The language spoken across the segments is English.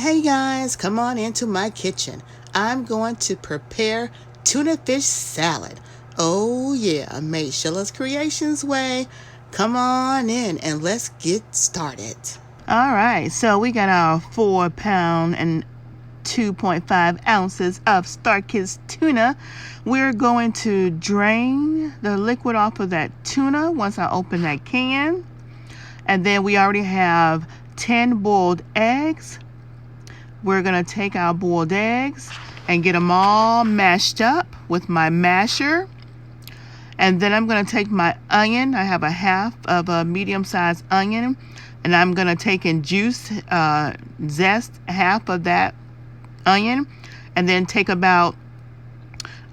Hey guys, come on into my kitchen. I'm going to prepare tuna fish salad. Oh yeah, made Sheila's Creations way. Come on in and let's get started. All right, so we got our 4-pound and 2.5 ounces of Starkisttuna. We're going to drain the liquid off of that tuna once I open that can. And then we already have 10 boiled eggs. We're going to take our boiled eggs and get them all mashed up with my masher. And then I'm going to take my onion. I have a half of a medium-sized onion. And I'm going to take and zest half of that onion. And then take about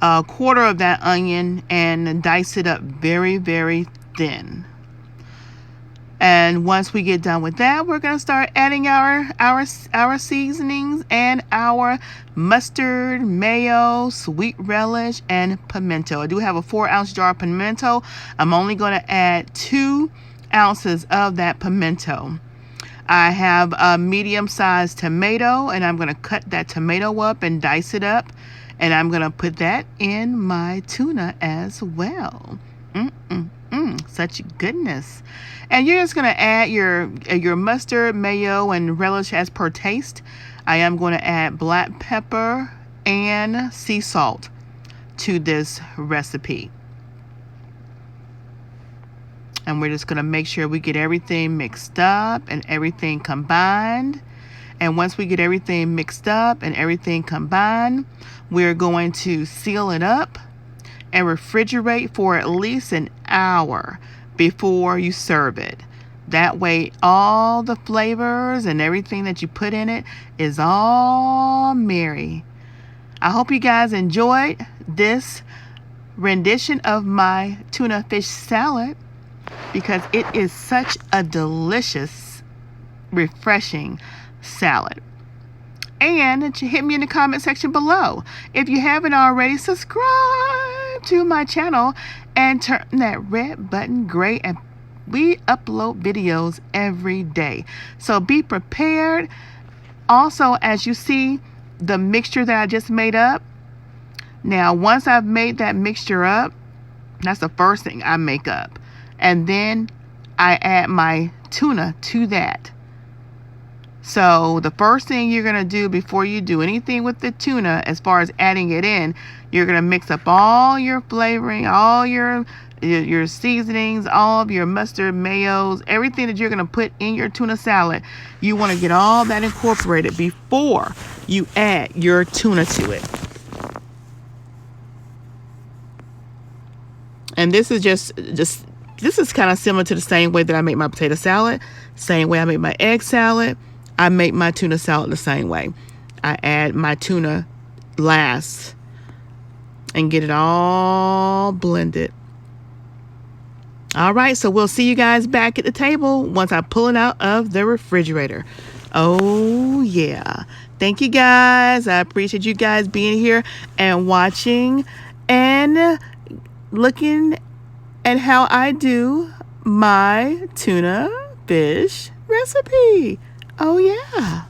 a quarter of that onion and dice it up very, very thin. And once we get done with that, we're going to start adding our seasonings and our mustard, mayo, sweet relish, and pimento. I do have a 4-ounce jar of pimento. I'm only going to add 2 ounces of that pimento. I have a medium-sized tomato, and I'm going to cut that tomato up and dice it up. And I'm going to put that in my tuna as well. Such goodness. And you're just going to add your mustard, mayo, and relish as per taste. I am going to add black pepper and sea salt to this recipe. And we're just going to make sure we get everything mixed up and everything combined. And once we get everything mixed up and everything combined, we're going to seal it up and refrigerate for at least an hour before you serve it. That way all the flavors and everything that you put in it is all merry. I hope you guys enjoyed this rendition of my tuna fish salad, because it is such a delicious, refreshing salad. And hit me in the comment section below. If you haven't already, subscribe to my channel and turn that red button gray, and we upload videos every day. So be prepared. Also, as you see the mixture that I just made up. Now, once I've made that mixture up, that's the first thing I make up. And then I add my tuna to that. So the first thing you're going to do before you do anything with the tuna, as far as adding it in, you're going to mix up all your flavoring, all your seasonings, all of your mustard, mayos, everything that you're going to put in your tuna salad. You want to get all that incorporated before you add your tuna to it. And this is this is kind of similar to the same way that I make my potato salad, same way I make my egg salad. I make my tuna salad the same way. I add my tuna last and get it all blended. All right, so we'll see you guys back at the table once I pull it out of the refrigerator. Oh, yeah. Thank you, guys. I appreciate you guys being here and watching and looking at how I do my tuna fish recipe. Oh, yeah.